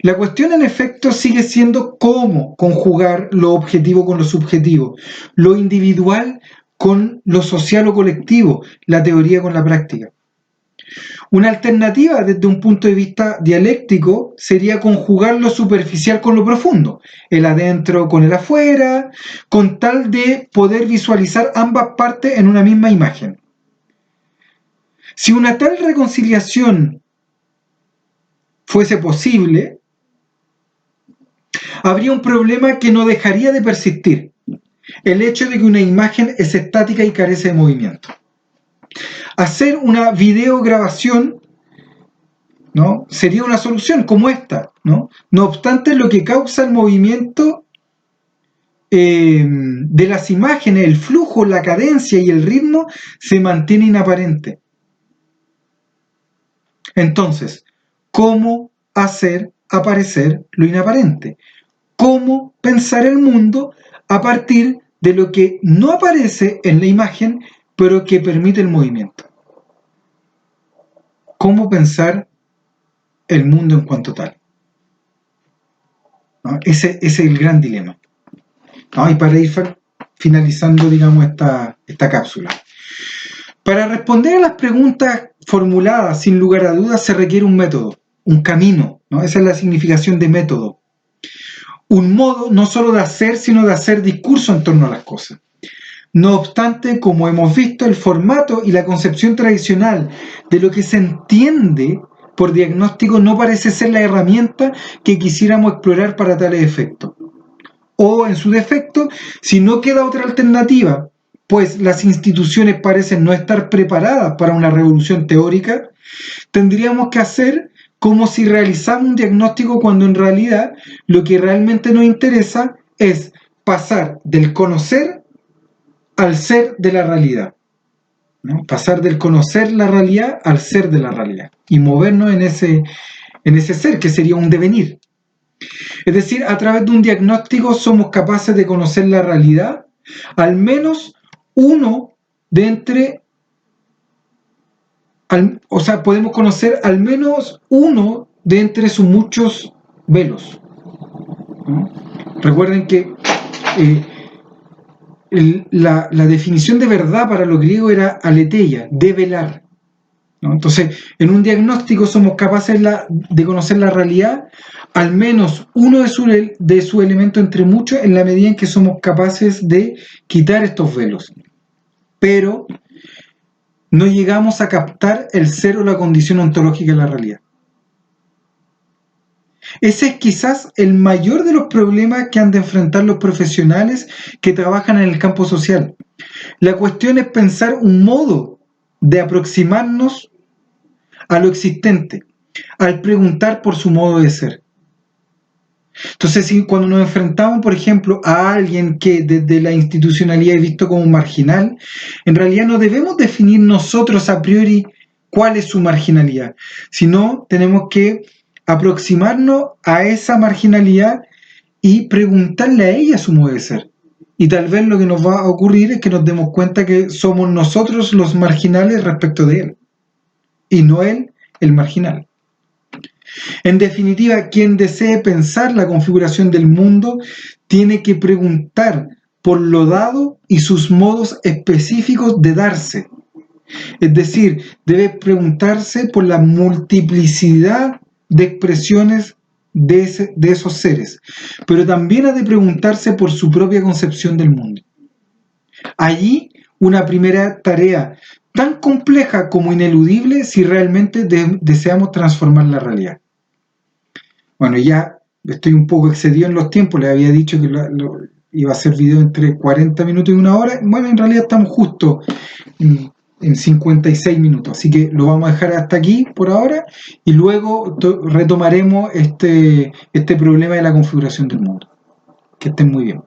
La cuestión, en efecto, sigue siendo cómo conjugar lo objetivo con lo subjetivo, lo individual con lo social o colectivo, la teoría con la práctica. Una alternativa desde un punto de vista dialéctico sería conjugar lo superficial con lo profundo, el adentro con el afuera, con tal de poder visualizar ambas partes en una misma imagen. Si una tal reconciliación fuese posible, habría un problema que no dejaría de persistir: el hecho de que una imagen es estática y carece de movimiento. Hacer una videograbación, ¿no?, sería una solución como esta, ¿no? No obstante, lo que causa el movimiento de las imágenes, el flujo, la cadencia y el ritmo, se mantiene inaparente. Entonces, ¿cómo hacer aparecer lo inaparente? ¿Cómo pensar el mundo a partir de lo que no aparece en la imagen, pero que permite el movimiento? ¿Cómo pensar el mundo en cuanto tal? ¿No? Ese es el gran dilema. ¿No? Y para ir finalizando, digamos, esta cápsula. Para responder a las preguntas formuladas, sin lugar a dudas, se requiere un método, un camino, ¿no? Esa es la significación de método. Un modo no solo de hacer, sino de hacer discurso en torno a las cosas. No obstante, como hemos visto, el formato y la concepción tradicional de lo que se entiende por diagnóstico no parece ser la herramienta que quisiéramos explorar para tales efectos. O, en su defecto, si no queda otra alternativa, pues las instituciones parecen no estar preparadas para una revolución teórica, tendríamos que hacer como si realizamos un diagnóstico cuando en realidad lo que realmente nos interesa es pasar del conocer al ser de la realidad. ¿no? Pasar del conocer la realidad al ser de la realidad y movernos en ese ser que sería un devenir. Es decir, a través de un diagnóstico somos capaces de conocer la realidad, al menos uno de entre, o sea, podemos conocer al menos uno de entre sus muchos velos, ¿no? Recuerden que la definición de verdad para los griegos era aletheia, develar, ¿no? Entonces, en un diagnóstico somos capaces de conocer la realidad, al menos uno de sus elementos entre muchos, en la medida en que somos capaces de quitar estos velos. Pero no llegamos a captar el ser o la condición ontológica de la realidad. Ese es quizás el mayor de los problemas que han de enfrentar los profesionales que trabajan en el campo social. La cuestión es pensar un modo de aproximarnos a lo existente, al preguntar por su modo de ser. Entonces, si cuando nos enfrentamos, por ejemplo, a alguien que desde la institucionalidad es visto como marginal, en realidad no debemos definir nosotros a priori cuál es su marginalidad, sino tenemos que aproximarnos a esa marginalidad y preguntarle a ella su modo de ser. Y tal vez lo que nos va a ocurrir es que nos demos cuenta que somos nosotros los marginales respecto de él, y no él el marginal. En definitiva, quien desee pensar la configuración del mundo tiene que preguntar por lo dado y sus modos específicos de darse. Es decir, debe preguntarse por la multiplicidad de expresiones de esos seres, pero también ha de preguntarse por su propia concepción del mundo. Allí, una primera tarea tan compleja como ineludible si realmente deseamos transformar la realidad. Bueno, ya estoy un poco excedido en los tiempos, les había dicho que iba a hacer video entre 40 minutos y una hora. Bueno, en realidad estamos justo en 56 minutos, así que lo vamos a dejar hasta aquí por ahora y luego retomaremos este problema de la configuración del mundo. Que estén muy bien.